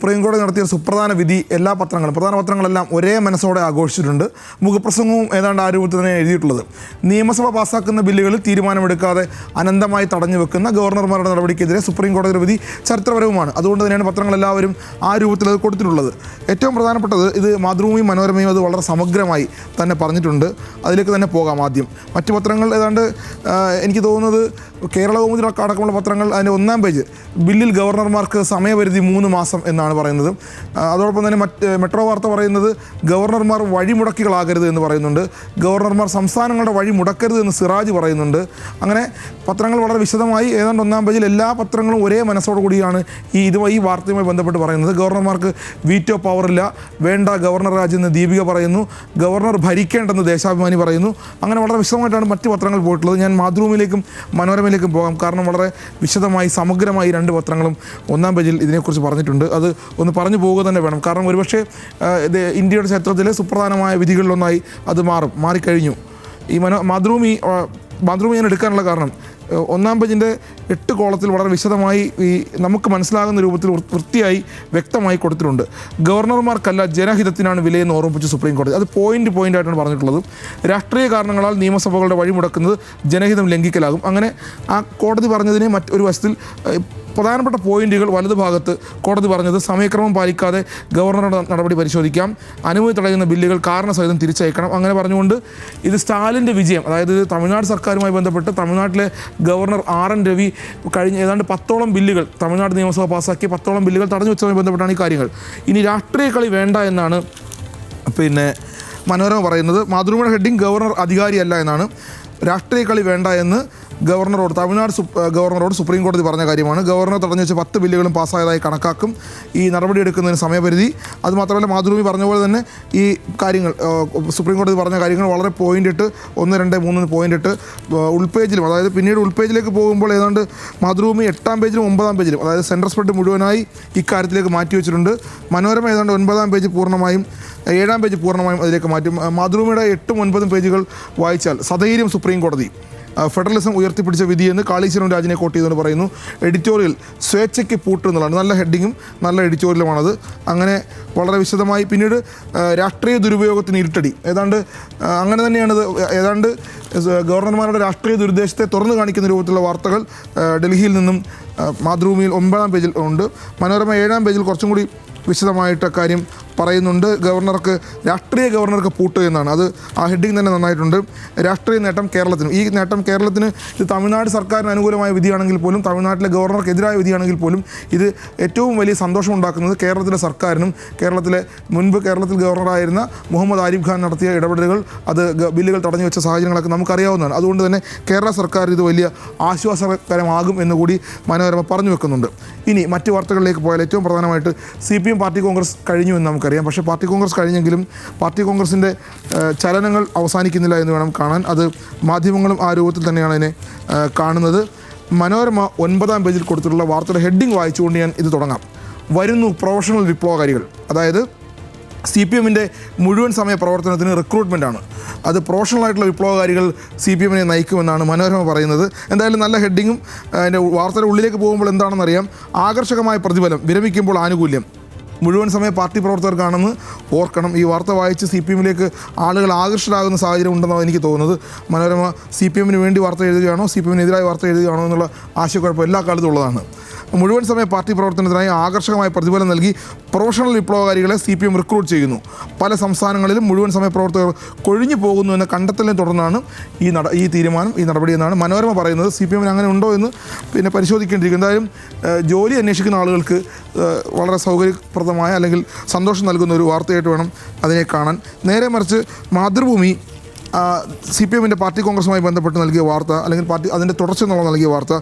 Supreme കോടതി നടത്തിയ സുപ്രധാന വിധി പ്രധാന പത്രങ്ങളെല്ലാം ഒരേ മനസ്സോടെ ആഘോഷിച്ചിട്ടുണ്ട്. മുഖപ്രസംഗവും ഏതാണ്ട് ആ രൂപത്തിൽ തന്നെ എഴുതിയിട്ടുള്ളത്. നിയമസഭ പാസ്സാക്കുന്ന ബില്ലുകളിൽ തീരുമാനമെടുക്കാതെ അനന്തമായി തടഞ്ഞു വെക്കുന്ന ഗവർണർമാരുടെ നടപടിക്കെതിരെ സുപ്രീം കോടതിയുടെ വിധി ചരിത്രപരവുമാണ്. അതുകൊണ്ട് തന്നെയാണ് പത്രങ്ങളെല്ലാവരും ആ രൂപത്തിൽ അത് കൊടുത്തിട്ടുള്ളത്. ഏറ്റവും പ്രധാനപ്പെട്ടത് ഇത് മാതൃഭൂമിയും മനോരമയും അത് വളരെ സമഗ്രമായി തന്നെ പറഞ്ഞിട്ടുണ്ട്. അതിലേക്ക് തന്നെ പോകാം. ആദ്യം മറ്റു പത്രങ്ങൾ ഏതാണ്ട് എനിക്ക് തോന്നുന്നത് കേരള കൗമുദി അടക്കമുള്ള പത്രങ്ങൾ അതിൻ്റെ 1-ാം പേജ് ബില്ലിൽ ഗവർണർമാർക്ക് സമയപരിധി 3 മാസം എന്നാണ് പറയുന്നത്. അതോടൊപ്പം തന്നെ മെട്രോ വാർത്ത പറയുന്നത് ഗവർണർമാർ വഴിമുടക്കികളാകരുത് എന്ന് പറയുന്നുണ്ട്. ഗവർണർമാർ സംസ്ഥാനങ്ങളുടെ വഴി മുടക്കരുത് എന്ന് സിറാജ് പറയുന്നുണ്ട്. അങ്ങനെ പത്രങ്ങൾ വളരെ വിശദമായി ഏതാണ്ട് 1-ാം പേജിൽ എല്ലാ പത്രങ്ങളും ഒരേ മനസ്സോടു കൂടിയാണ് ഈ വാർത്തയുമായി ബന്ധപ്പെട്ട് പറയുന്നത്. ഗവർണർമാർക്ക് വീറ്റോ പവറില്ല, വേണ്ട ഗവർണർ രാജ് എന്ന് ദീപിക പറയുന്നു, ഗവർണർ ഭരിക്കേണ്ടെന്ന് ദേശാഭിമാനി പറയുന്നു. അങ്ങനെ വളരെ വിശദമായിട്ടാണ് മറ്റ് പത്രങ്ങൾ പോയിട്ടുള്ളത്. ഞാൻ മാതൃഭൂമിയിലേക്കും മനോരമയിലേക്കും പോകാം. കാരണം വളരെ വിശദമായി സമഗ്രമായി 2 പത്രങ്ങളും 1-ാം പേജിൽ ഇതിനെക്കുറിച്ച് പറഞ്ഞിട്ടുണ്ട്. അത് ഒന്ന് പറഞ്ഞു പോവുക തന്നെ വേണം. കാരണം ഒരുപക്ഷെ ഇന്ത്യയുടെ ചരിത്രത്തിലെ സുപ്രധാനമായ വിധികളിലൊന്നായി അത് മാറിക്കഴിഞ്ഞു. ഈ മാതൃഭൂമി ഞാൻ എടുക്കാനുള്ള കാരണം 1-ാം പേജിൻ്റെ 8 കോളത്തിൽ വളരെ വിശദമായി നമുക്ക് മനസ്സിലാകുന്ന രൂപത്തിൽ വൃത്തിയായി വ്യക്തമായി കൊടുത്തിട്ടുണ്ട്. ഗവർണർമാർക്കല്ല ജനഹിതത്തിനാണ് വിലയെന്ന് ഓർമ്മിപ്പിച്ച് സുപ്രീം കോടതി. അത് പോയിൻ്റായിട്ടാണ് പറഞ്ഞിട്ടുള്ളത്. രാഷ്ട്രീയ കാരണങ്ങളാൽ നിയമസഭകളുടെ വഴി മുടക്കുന്നത് ജനഹിതം ലംഘിക്കലാകും. അങ്ങനെ ആ കോടതി പറഞ്ഞതിനെ മറ്റൊരു വശത്തിൽ പ്രധാനപ്പെട്ട പോയിന്റുകൾ വലതുഭാഗത്ത് കോടതി പറഞ്ഞത് സമയക്രമം പാലിക്കാതെ ഗവർണറുടെ നടപടി പരിശോധിക്കാം, അനുമതി തടയുന്ന ബില്ലുകൾ കാരണസഹിതം തിരിച്ചയക്കണം. അങ്ങനെ പറഞ്ഞുകൊണ്ട് ഇത് സ്റ്റാലിൻ്റെ വിജയം, അതായത് തമിഴ്നാട് സർക്കാരുമായി ബന്ധപ്പെട്ട് തമിഴ്നാട്ടിലെ ഗവർണർ RN രവി കഴിഞ്ഞ ഏതാണ്ട് 10ഓളം ബില്ലുകൾ തമിഴ്നാട് നിയമസഭ പാസ്സാക്കിയ 10ഓളം ബില്ലുകൾ തടഞ്ഞു വെച്ചതുമായി ബന്ധപ്പെട്ടാണ് ഈ കാര്യങ്ങൾ. ഇനി രാഷ്ട്രീയ കളി വേണ്ട എന്നാണ് മനോരമ പറയുന്നത്. മാതൃഭൂമിയുടെ ഹെഡിങ് ഗവർണർ അധികാരിയല്ല എന്നാണ്. രാഷ്ട്രീയ കളി വേണ്ട എന്ന് തമിഴ്നാട് ഗവർണറോട് സുപ്രീം കോടതി പറഞ്ഞ കാര്യമാണ്. ഗവർണർ തടഞ്ഞു വെച്ച 10 ബില്ലുകളും പാസ്സായതായി കണക്കാക്കും. ഈ നടപടിയെടുക്കുന്നതിന് സമയപരിധി. അതുമാത്രമല്ല മാതൃഭൂമി പറഞ്ഞ പോലെ തന്നെ ഈ കാര്യങ്ങൾ സുപ്രീം കോടതി പറഞ്ഞ കാര്യങ്ങൾ വളരെ പോയിൻ്റിട്ട് 1, 2, 3 പോയിൻ്റിട്ട് ഉൾപേജിലും, അതായത് പിന്നീട് ഉൾപേജിലേക്ക് പോകുമ്പോൾ ഏതാണ്ട് മാതൃഭൂമി 8-ാം പേജിലും 9-ാം പേജിലും, അതായത് സെൻട്രൽ സ്പ്രെഡ് മുഴുവനായി ഇക്കാര്യത്തിലേക്ക് മാറ്റി വെച്ചിട്ടുണ്ട്. മനോരമ ഏതാണ്ട് 9-ാം പേജ് പൂർണ്ണമായും 7-ാം പേജ് പൂർണ്ണമായും അതിലേക്ക് മാറ്റും. മാതൃഭൂമിയുടെ 8ഉം 9ഉം പേജുകൾ വായിച്ചാൽ സധൈര്യം സുപ്രീം കോടതി ഫെഡറലിസം ഉയർത്തിപ്പിടിച്ച വിധിയെന്ന് കാളീശ്വരം രാജിനെ കോട്ട് ചെയ്തുകൊണ്ട് പറയുന്നു. എഡിറ്റോറിയൽ സ്വേച്ഛയ്ക്ക് പൂട്ട് എന്നുള്ളതാണ്. നല്ല ഹെഡിങ്ങും നല്ല എഡിറ്റോറിയലുമാണത്. അങ്ങനെ വളരെ വിശദമായി പിന്നീട് രാഷ്ട്രീയ ദുരുപയോഗത്തിന് ഇരുട്ടടി അങ്ങനെ തന്നെയാണിത്. ഏതാണ്ട് ഗവർണർമാരുടെ രാഷ്ട്രീയ ദുരുദ്ദേശത്തെ തുറന്നു കാണിക്കുന്ന രൂപത്തിലുള്ള വാർത്തകൾ ഡൽഹിയിൽ നിന്നും മാതൃഭൂമിയിൽ 9-ാം പേജിൽ ഉണ്ട്. മനോരമ 7-ാം പേജിൽ കുറച്ചും കൂടി വിശദമായിട്ട് കാര്യം പറയുന്നുണ്ട്. രാഷ്ട്രീയ ഗവർണർക്ക് പൂട്ട് എന്നാണ്. അത് ആ ഹെഡിങ് തന്നെ നന്നായിട്ടുണ്ട്. രാഷ്ട്രീയ നേട്ടം കേരളത്തിന്. ഈ നേട്ടം കേരളത്തിന് ഇത് തമിഴ്നാട് സർക്കാരിന് അനുകൂലമായ വിധിയാണെങ്കിൽ പോലും, തമിഴ്നാട്ടിലെ ഗവർണർക്കെതിരായ വിധിയാണെങ്കിൽ പോലും ഇത് ഏറ്റവും വലിയ സന്തോഷമുണ്ടാക്കുന്നത് കേരളത്തിലെ സർക്കാരിനും, മുൻപ് കേരളത്തിൽ ഗവർണറായിരുന്ന മുഹമ്മദ് ആരിഫ് ഖാൻ നടത്തിയ ഇടപെടലുകൾ, അത് ബില്ലുകൾ തടഞ്ഞു വെച്ച സാഹചര്യങ്ങളൊക്കെ നമുക്കറിയാവുന്നതാണ്. അതുകൊണ്ട് തന്നെ കേരള സർക്കാർ ഇത് വലിയ ആശ്വാസകരമാകും എന്നുകൂടി മനോരമ പറഞ്ഞു വെക്കുന്നുണ്ട്. ഇനി മറ്റ് വാർത്തകളിലേക്ക് പോയാൽ ഏറ്റവും പ്രധാനമായിട്ട് CPM പാർട്ടി കോൺഗ്രസ് കഴിഞ്ഞു എന്ന് നമുക്കറിയാം. പക്ഷേ പാർട്ടി കോൺഗ്രസ് കഴിഞ്ഞെങ്കിലും പാർട്ടി കോൺഗ്രസിൻ്റെ ചലനങ്ങൾ അവസാനിക്കുന്നില്ല എന്ന് വേണം കാണാൻ. അത് മാധ്യമങ്ങളും ആ രൂപത്തിൽ തന്നെയാണ് അതിനെ കാണുന്നത്. മനോരമ 9-ാം പേജിൽ കൊടുത്തിട്ടുള്ള വാർത്തയുടെ ഹെഡിങ് വായിച്ചുകൊണ്ട് ഞാൻ ഇത് തുടങ്ങാം. വരുന്നു പ്രൊഫഷണൽ വിപ്ലവകാരികൾ. അതായത് CPMൻ്റെ മുഴുവൻ സമയ പ്രവർത്തനത്തിന് റിക്രൂട്ട്മെൻറ്റാണ്. അത് പ്രൊഫഷണലായിട്ടുള്ള വിപ്ലവകാരികൾ CPMനെ നയിക്കുമെന്നാണ് മനോരമ പറയുന്നത്. എന്തായാലും നല്ല ഹെഡിങ്ങും അതിൻ്റെ വാർത്തയുടെ ഉള്ളിലേക്ക് പോകുമ്പോൾ എന്താണെന്നറിയാം. ആകർഷകമായ പ്രതിഫലം, വിരമിക്കുമ്പോൾ ആനുകൂല്യം. മുഴുവൻ സമയ പാർട്ടി പ്രവർത്തകർക്കാണെന്ന് ഓർക്കണം. ഈ വാർത്ത വായിച്ച് CPMലേക്ക് ആളുകൾ ആകർഷകരാകുന്ന സാഹചര്യം ഉണ്ടെന്നാണ് എനിക്ക് തോന്നുന്നത്. മനോരമ CPMന് വേണ്ടി വാർത്ത എഴുതുകയാണോ CPMനെതിരായ വാർത്ത എഴുതുകയാണോ എന്നുള്ള ആശയക്കുഴപ്പം എല്ലാ കാലത്തും ഉള്ളതാണ്. മുഴുവൻ സമയ പാർട്ടി പ്രവർത്തനത്തിനായി ആകർഷകമായ പ്രതിഫലം നൽകി പ്രൊഫഷണൽ വിപ്ലവകാരികളെ CPM റിക്രൂട്ട് ചെയ്യുന്നു. പല സംസ്ഥാനങ്ങളിലും മുഴുവൻ സമയ പ്രവർത്തകർ കൊഴിഞ്ഞു പോകുന്നു എന്ന കണ്ടെത്തലിനെ തുടർന്നാണ് ഈ തീരുമാനം, ഈ നടപടി എന്നാണ് മനോരമ പറയുന്നത്. CPMന് അങ്ങനെ ഉണ്ടോ എന്ന് പരിശോധിക്കേണ്ടിയിരിക്കും. എന്തായാലും ജോലി അന്വേഷിക്കുന്ന ആളുകൾക്ക് വളരെ സൗകര്യപ്രദമായ അല്ലെങ്കിൽ സന്തോഷം നൽകുന്ന ഒരു വാർത്തയായിട്ട് വേണം അതിനെ കാണാൻ. നേരെ മറിച്ച് മാതൃഭൂമി CPMൻ്റെ പാർട്ടി കോൺഗ്രസുമായി ബന്ധപ്പെട്ട് നൽകിയ വാർത്ത, അല്ലെങ്കിൽ അതിൻ്റെ തുടർച്ച എന്നുള്ള നൽകിയ വാർത്ത,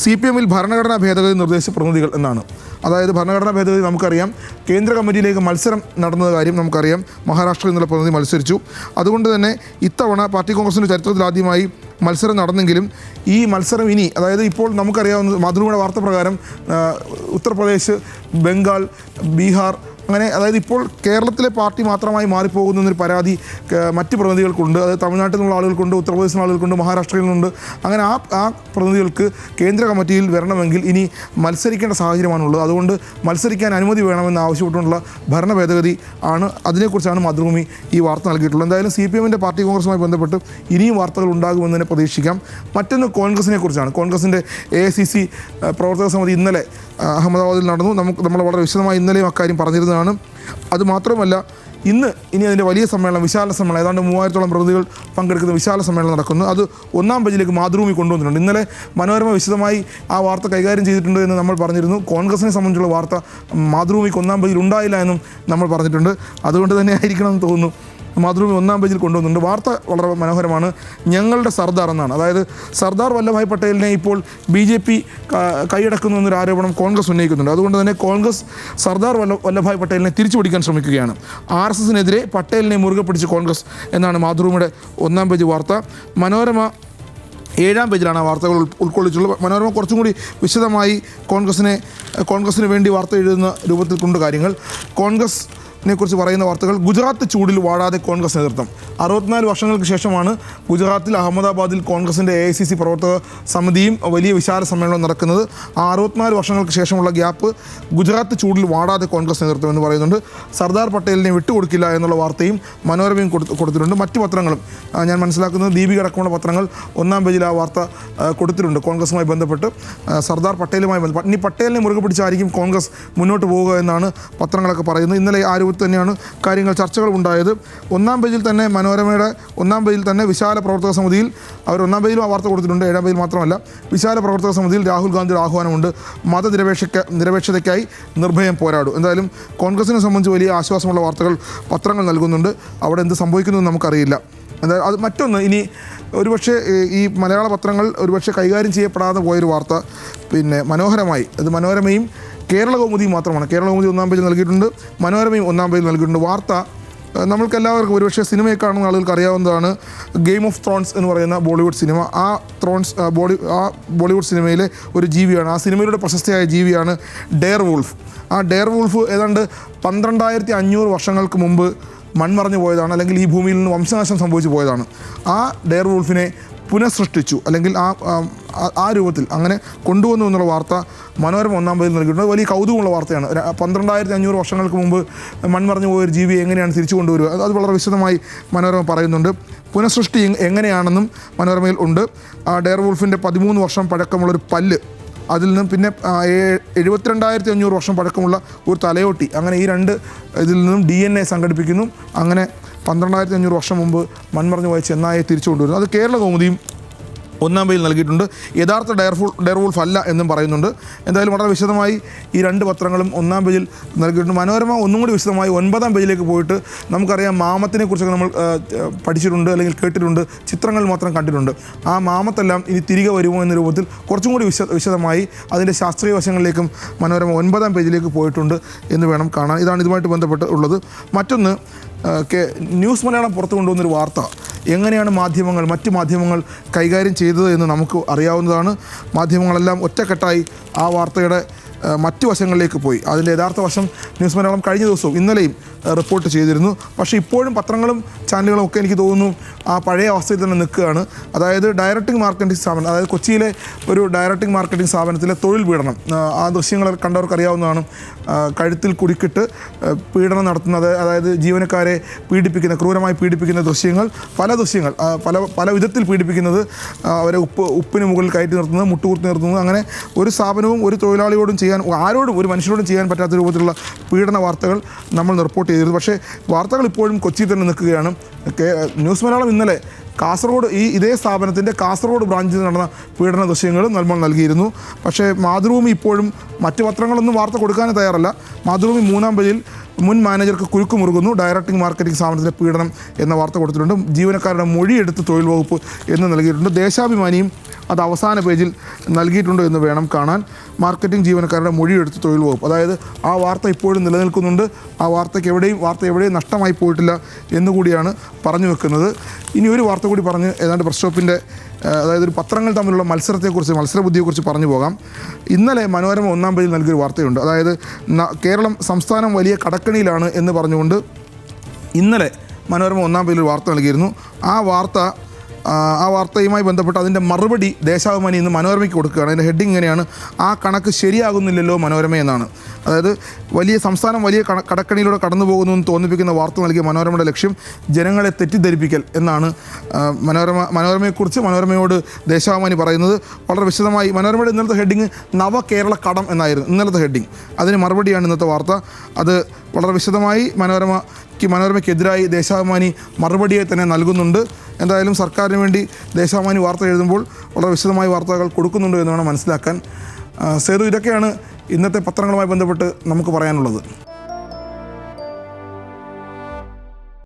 CPMൽ ഭരണഘടനാ ഭേദഗതി നിർദ്ദേശിച്ച പ്രതിനിധികൾ എന്നാണ്. അതായത് ഭരണഘടനാ ഭേദഗതി നമുക്കറിയാം, കേന്ദ്ര കമ്മിറ്റിയിലേക്ക് മത്സരം നടന്ന കാര്യം നമുക്കറിയാം. മഹാരാഷ്ട്രയിൽ നിന്നുള്ള പ്രതിനിധി മത്സരിച്ചു. അതുകൊണ്ട് തന്നെ ഇത്തവണ പാർട്ടി കോൺഗ്രസിൻ്റെ ചരിത്രത്തിൽ ആദ്യമായി മത്സരം നടന്നെങ്കിലും ഈ മത്സരം ഇനി, അതായത് ഇപ്പോൾ നമുക്കറിയാവുന്ന മാതൃഭൂമിയുടെ വാർത്ത പ്രകാരം ഉത്തർപ്രദേശ്, ബംഗാൾ, ബീഹാർ, അങ്ങനെ അതായത് ഇപ്പോൾ കേരളത്തിലെ പാർട്ടി മാത്രമായി മാറിപ്പോകുന്നൊരു പരാതി മറ്റ് പ്രതിനിധികൾക്കുണ്ട്. അതായത് തമിഴ്നാട്ടിൽ നിന്നുള്ള ആളുകൾക്കുണ്ട്, ഉത്തർപ്രദേശിൽ നിന്നുള്ള ആളുകൾക്കുണ്ട്, മഹാരാഷ്ട്രയിൽ നിന്നുണ്ട്. അങ്ങനെ ആ പ്രതിനിധികൾക്ക് കേന്ദ്ര കമ്മിറ്റിയിൽ വരണമെങ്കിൽ ഇനി മത്സരിക്കേണ്ട സാഹചര്യമാണുള്ളത്. അതുകൊണ്ട് മത്സരിക്കാൻ അനുമതി വേണമെന്ന് ആവശ്യപ്പെട്ടുകൊണ്ടുള്ള ഭരണ ഭേദഗതി ആണ്. അതിനെക്കുറിച്ചാണ് മാതൃഭൂമി ഈ വാർത്ത നൽകിയിട്ടുള്ളത്. എന്തായാലും CPM-ൻ്റെ പാർട്ടി കോൺഗ്രസുമായി ബന്ധപ്പെട്ട് ഇനിയും വാർത്തകൾ ഉണ്ടാകുമെന്ന് തന്നെ പ്രതീക്ഷിക്കാം. മറ്റൊന്ന് കോൺഗ്രസിനെ കുറിച്ചാണ്. കോൺഗ്രസിൻ്റെ AICC പ്രവർത്തക സമിതി ഇന്നലെ അഹമ്മദാബാദിൽ നടന്നു. നമ്മൾ വളരെ വിശദമായി ഇന്നലെയും അക്കാര്യം പറഞ്ഞിരുന്നതാണ്. അതുമാത്രമല്ല ഇനി അതിൻ്റെ വലിയ സമ്മേളനം, വിശാല സമ്മേളനം, ഏതാണ്ട് 3000-ഓളം പ്രതിനിധികൾ പങ്കെടുക്കുന്ന വിശാല സമ്മേളനം നടക്കുന്നു. അത് 1-ാം പേജിലേക്ക് മാതൃഭൂമി കൊണ്ടുവന്നിട്ടുണ്ട്. ഇന്നലെ മനോരമ വിശദമായി ആ വാർത്ത കൈകാര്യം ചെയ്തിട്ടുണ്ട് എന്ന് നമ്മൾ പറഞ്ഞിരുന്നു. കോൺഗ്രസിനെ സംബന്ധിച്ചുള്ള വാർത്ത മാതൃഭൂമിക്ക് 1-ാം പേജിൽ ഉണ്ടായില്ല എന്നും നമ്മൾ പറഞ്ഞിട്ടുണ്ട്. അതുകൊണ്ട് തന്നെ ആയിരിക്കണമെന്ന് തോന്നുന്നു മാതൃഭൂമി 1-ാം പേജിൽ കൊണ്ടുവന്നിട്ടുണ്ട്. വാർത്ത വളരെ മനോഹരമാണ്. ഞങ്ങളുടെ സർദാർ എന്നാണ്. അതായത് സർദാർ വല്ലഭായ് പട്ടേലിനെ ഇപ്പോൾ BJP കൈയടക്കുന്നു എന്നൊരു ആരോപണം കോൺഗ്രസ് ഉന്നയിക്കുന്നുണ്ട്. അതുകൊണ്ട് തന്നെ കോൺഗ്രസ് സർദാർ വല്ലഭായ് പട്ടേലിനെ തിരിച്ചു പിടിക്കാൻ ശ്രമിക്കുകയാണ്. RSSനെതിരെ പട്ടേലിനെ മുറുകെ പിടിച്ച് കോൺഗ്രസ് എന്നാണ് മാതൃഭൂമിയുടെ 1-ാം പേജ് വാർത്ത. മനോരമ 7-ാം പേജിലാണ് ആ വാർത്തകൾ ഉൾക്കൊള്ളിച്ചുള്ളത്. മനോരമ കുറച്ചും കൂടി വിശദമായി കോൺഗ്രസിന് വേണ്ടി വാർത്ത എഴുതുന്ന രൂപത്തിൽ കൊണ്ട് കാര്യങ്ങൾ. കോൺഗ്രസിനെക്കുറിച്ച് പറയുന്ന വാർത്തകൾ: ഗുജറാത്ത് ചൂടിൽ വാടാതെ കോൺഗ്രസ് നേതൃത്വം. 64 വർഷങ്ങൾക്ക് ശേഷമാണ് ഗുജറാത്തിൽ അഹമ്മദാബാദിൽ കോൺഗ്രസിൻ്റെ AICC പ്രവർത്തക സമിതിയും വലിയ വിശാല സമ്മേളനം നടക്കുന്നത്. ആ 64 വർഷങ്ങൾക്ക് ശേഷമുള്ള ഗ്യാപ്പ് ഗുജറാത്ത് ചൂടിൽ വാടാതെ കോൺഗ്രസ് നേതൃത്വം എന്ന് പറയുന്നുണ്ട്. സർദാർ പട്ടേലിനെ വിട്ടുകൊടുക്കില്ല എന്നുള്ള വാർത്തയും മനോരമയും കൊടുത്തിട്ടുണ്ട്. മറ്റ് പത്രങ്ങളും ഞാൻ മനസ്സിലാക്കുന്നത് ദീപിക അടക്കമുള്ള പത്രങ്ങൾ 1-ാം പേജിൽ ആ വാർത്ത കൊടുത്തിട്ടുണ്ട്. കോൺഗ്രസുമായി ബന്ധപ്പെട്ട് സർദാർ പട്ടേലുമായി ബന്ധപ്പെട്ട് ഇനി പട്ടേലിനെ മുറുകെ പിടിച്ചായിരിക്കും കോൺഗ്രസ് മുന്നോട്ട് പോവുക എന്നാണ് പത്രങ്ങളൊക്കെ പറയുന്നത്. ഇന്നലെ ആ രൂപത്തിൽ തന്നെയാണ് കാര്യങ്ങൾ, ചർച്ചകൾ ഉണ്ടായത്. 1-ാം പേജിൽ തന്നെ മനോരമയുടെ 1-ാം പേജിൽ തന്നെ വിശാല പ്രവർത്തക സമിതിയിൽ അവർ 1-ാം പേജിലും ആ വാർത്ത കൊടുത്തിട്ടുണ്ട്. 7-ാം പേജിൽ മാത്രമല്ല, വിശാല പ്രവർത്തക സമിതിയിൽ രാഹുൽ ഗാന്ധിയുടെ ആഹ്വാനമുണ്ട്. മതനിരപേക്ഷതയ്ക്കായി നിർഭയം പോരാടും. എന്തായാലും കോൺഗ്രസിനെ സംബന്ധിച്ച് വലിയ ആശ്വാസമുള്ള വാർത്തകൾ പത്രങ്ങൾ നൽകുന്നുണ്ട്. അവിടെ എന്ത് സംഭവിക്കുന്നു നമുക്കറിയില്ല. എന്തായാലും അത് മറ്റൊന്ന്, ഇനി ഒരുപക്ഷെ ഈ മലയാള പത്രങ്ങൾ ഒരുപക്ഷെ കൈകാര്യം ചെയ്യപ്പെടാതെ പോയൊരു വാർത്ത മനോഹരമായി അത് മനോരമയും കേരള കൗമുദിയും മാത്രമാണ്. കേരള കൗമുദി 1-ാം പേജിൽ നൽകിയിട്ടുണ്ട്, മനോരമയും 1-ാം പേജിൽ നൽകിയിട്ടുണ്ട്. വാർത്ത നമ്മൾക്കെല്ലാവർക്കും ഒരുപക്ഷെ സിനിമയെ കാണുന്ന ആളുകൾക്ക് അറിയാവുന്നതാണ്. ഗെയിം ഓഫ് ത്രോൺസ് എന്ന് പറയുന്ന ബോളിവുഡ് സിനിമ. ആ ബോളിവുഡ് സിനിമയിലെ ഒരു ജീവിയാണ്, ആ സിനിമയിലൂടെ പ്രശസ്തയായ ജീവിയാണ് ഡെയർ വൂൾഫ്. ആ ഡെയർ വൂൾഫ് ഏതാണ്ട് 12,500 വർഷങ്ങൾക്ക് മുമ്പ് മൺമറഞ്ഞു പോയതാണ്, അല്ലെങ്കിൽ ഈ ഭൂമിയിൽ നിന്ന് വംശനാശം സംഭവിച്ചു പോയതാണ്. ആ ഡെയർ വൂൾഫിനെ പുനഃസൃഷ്ടിച്ചു, അല്ലെങ്കിൽ ആ രൂപത്തിൽ അങ്ങനെ കൊണ്ടുവന്നു എന്നുള്ള വാർത്ത മനോരമ 1-ാം പേജിൽ നൽകിയിട്ടുണ്ട്. വലിയ കൗതുകമുള്ള വാർത്തയാണ്. 12,500 വർഷങ്ങൾക്ക് മുമ്പ് മൺമറഞ്ഞു പോയൊരു ജീവിയെ എങ്ങനെയാണ് തിരിച്ചു കൊണ്ടുവരിക, അത് വളരെ വിശദമായി മനോരമ പറയുന്നുണ്ട്. പുനഃസൃഷ്ടി എങ്ങനെയാണെന്നും മനോരമയിൽ ഉണ്ട്. ആ ഡെയർ വൂൾഫിൻ്റെ 13 വർഷം പഴക്കമുള്ളൊരു പല്ല്, അതിൽ നിന്നും പിന്നെ 72,500 വർഷം പഴക്കമുള്ള ഒരു തലയോട്ടി, അങ്ങനെ ഈ 2 ഇതിൽ നിന്നും DNA സംഘടിപ്പിക്കുന്നു. അങ്ങനെ 12,500 വർഷം മുമ്പ് മൺമറഞ്ഞു പോയ ചെന്നായെ തിരിച്ചു കൊണ്ടുവരുന്നു. അത് കേരള കൗമുദിയും 1-ാം പേജിൽ നൽകിയിട്ടുണ്ട്. യഥാർത്ഥ ഡെയർ വൂൾഫ് അല്ല എന്നും പറയുന്നുണ്ട്. എന്തായാലും വളരെ വിശദമായി ഈ 2 പത്രങ്ങളും 1-ാം പേജിൽ നൽകിയിട്ടുണ്ട്. മനോരമ ഒന്നും കൂടി വിശദമായി 9-ാം പേജിലേക്ക് പോയിട്ട് നമുക്കറിയാം, മാമത്തിനെ കുറിച്ചൊക്കെ നമ്മൾ പഠിച്ചിട്ടുണ്ട്, അല്ലെങ്കിൽ കേട്ടിട്ടുണ്ട്, ചിത്രങ്ങൾ മാത്രം കണ്ടിട്ടുണ്ട്. ആ മാമത്തെല്ലാം ഇനി തിരികെ വരുമോ എന്ന രൂപത്തിൽ കുറച്ചും കൂടി വിശദമായി അതിൻ്റെ ശാസ്ത്രീയ വശങ്ങളിലേക്കും മനോരമ 9-ാം പേജിലേക്ക് പോയിട്ടുണ്ട് എന്ന് വേണം കാണാൻ. ഇതാണ് ഇതുമായിട്ട് ബന്ധപ്പെട്ട് ഉള്ളത്. മറ്റൊന്ന്, ന്യൂസ് മലയാളം പുറത്തു കൊണ്ടുവന്നൊരു വാർത്ത എങ്ങനെയാണ് മറ്റ് മാധ്യമങ്ങൾ കൈകാര്യം ചെയ്തത് എന്ന് നമുക്ക് അറിയാവുന്നതാണ്. മാധ്യമങ്ങളെല്ലാം ഒറ്റക്കെട്ടായി ആ വാർത്തയുടെ മറ്റു വശങ്ങളിലേക്ക് പോയി. അതിൻ്റെ യഥാർത്ഥ വശം ന്യൂസ് മലയാളം കഴിഞ്ഞ ദിവസവും ഇന്നലെയും റിപ്പോർട്ട് ചെയ്തിരുന്നു. പക്ഷേ ഇപ്പോഴും പത്രങ്ങളും ചാനലുകളും ഒക്കെ എനിക്ക് തോന്നുന്നു ആ പഴയ അവസ്ഥയിൽ തന്നെ നിൽക്കുകയാണ്. അതായത് ഡയറക്റ്റിംഗ് മാർക്കറ്റിംഗ് സ്ഥാപനം, അതായത് കൊച്ചിയിലെ ഒരു ഡയറക്റ്റിംഗ് മാർക്കറ്റിംഗ് സ്ഥാപനത്തിലെ തൊഴിൽ പീഡനം, ആ ദൃശ്യങ്ങൾ കണ്ടവർക്ക് അറിയാവുന്നതാണ്. കഴുത്തിൽ കുടുക്കിട്ട് പീഡനം നടത്തുന്നത്, അതായത് ജീവനക്കാരെ ക്രൂരമായി പീഡിപ്പിക്കുന്ന ദൃശ്യങ്ങൾ, പല വിധത്തിൽ പീഡിപ്പിക്കുന്നത്, അവരെ ഉപ്പിന് മുകളിൽ കയറ്റി നിർത്തുന്നത്, മുട്ടുകുത്തി നിർത്തുന്നത്, അങ്ങനെ ഒരു സ്ഥാപനവും ഒരു തൊഴിലാളിയോടും ആരോടും ഒരു മനുഷ്യരോടും ചെയ്യാൻ പറ്റാത്ത രൂപത്തിലുള്ള പീഡന വാർത്തകൾ നമ്മൾ റിപ്പോർട്ട് ചെയ്തിരുന്നു. പക്ഷേ വാർത്തകൾ ഇപ്പോഴും കൊച്ചിയിൽ തന്നെ നിൽക്കുകയാണ്. ന്യൂസ് മലയാളം ഇന്നലെ കാസർഗോഡ് ഇതേ സ്ഥാപനത്തിൻ്റെ കാസർഗോഡ് ബ്രാഞ്ചിൽ നടന്ന പീഡന ദൃശ്യങ്ങളും നമ്മൾ നൽകിയിരുന്നു. പക്ഷേ മാതൃഭൂമി ഇപ്പോഴും മറ്റ് പത്രങ്ങളൊന്നും വാർത്ത കൊടുക്കാനും തയ്യാറല്ല. മാതൃഭൂമി 3-ാം പേജിൽ മുൻ മാനേജർക്ക് കുരുക്ക് മുറുകുന്നു, ഡയറക്റ്റിംഗ് മാർക്കറ്റിംഗ് സ്ഥാപനത്തിലെ പീഡനം എന്ന വാർത്ത കൊടുത്തിട്ടുണ്ട്. ജീവനക്കാരുടെ മൊഴിയെടുത്ത് തൊഴിൽ വകുപ്പ് എന്ന് നൽകിയിട്ടുണ്ട്. ദേശാഭിമാനിയും അത് അവസാന പേജിൽ നൽകിയിട്ടുണ്ട് എന്ന് വേണം കാണാൻ. മാർക്കറ്റിംഗ് ജീവനക്കാരുടെ മൊഴിയെടുത്ത് തൊഴിൽ വകുപ്പ്, അതായത് ആ വാർത്ത ഇപ്പോഴും നിലനിൽക്കുന്നുണ്ട്. ആ വാർത്ത എവിടെയും നഷ്ടമായി പോയിട്ടില്ല എന്നുകൂടിയാണ് പറഞ്ഞു വെക്കുന്നത്. ഇനി ഒരു വാർത്ത കൂടി പറഞ്ഞ് ഏതാണ്ട് പ്രസ് സ്റ്റോപ്പിൻ്റെ അതായത് ഒരു പത്രങ്ങൾ തമ്മിലുള്ള മത്സരബുദ്ധിയെക്കുറിച്ച് പറഞ്ഞു പോകാം. ഇന്നലെ മനോരമ ഒന്നാം പേജിൽ നൽകിയൊരു വാർത്തയുണ്ട്. അതായത് കേരളം സംസ്ഥാനം വലിയ കടക്കണിയിലാണ് എന്ന് പറഞ്ഞുകൊണ്ട് ഇന്നലെ മനോരമ ഒന്നാം പേജിൽ ഒരു വാർത്ത നൽകിയിരുന്നു. ആ വാർത്തയുമായി ബന്ധപ്പെട്ട് അതിൻ്റെ മറുപടി ദേശാഭിമാനി ഇന്ന് മനോരമയ്ക്ക് കൊടുക്കുകയാണ്. അതിൻ്റെ ഹെഡിങ് ഇങ്ങനെയാണ്: ആ കണക്ക് ശരിയാകുന്നില്ലല്ലോ മനോരമ എന്നാണ്. അതായത് സംസ്ഥാനം വലിയ കടക്കണിയിലൂടെ കടന്നു പോകുന്നു എന്ന് തോന്നിപ്പിക്കുന്ന വാർത്ത നൽകിയ മനോരമയുടെ ലക്ഷ്യം ജനങ്ങളെ തെറ്റിദ്ധരിപ്പിക്കൽ എന്നാണ് മനോരമയെക്കുറിച്ച് മനോരമയോട് ദേശാഭിമാനി പറയുന്നത്. വളരെ വിശദമായി മനോരമയുടെ ഇന്നലത്തെ ഹെഡിങ് നവകേരള കടം എന്നായിരുന്നു ഇന്നലത്തെ ഹെഡിങ്. അതിന് മറുപടിയാണ് ഇന്നത്തെ വാർത്ത. അത് വളരെ വിശദമായി മനോരമയ്ക്കെതിരായി ദേശാഭിമാനി മറുപടിയെ തന്നെ നൽകുന്നുണ്ട്. എന്തായാലും സർക്കാരിന് വേണ്ടി ദേശാഭിമാനി വാർത്ത എഴുതുമ്പോൾ വളരെ വിശദമായി വാർത്തകൾ കൊടുക്കുന്നുണ്ട് എന്ന് വേണം മനസ്സിലാക്കാൻ. സേതു, ഇതൊക്കെയാണ് ഇന്നത്തെ പത്രങ്ങളുമായി ബന്ധപ്പെട്ട് നമുക്ക് പറയാനുള്ളത്.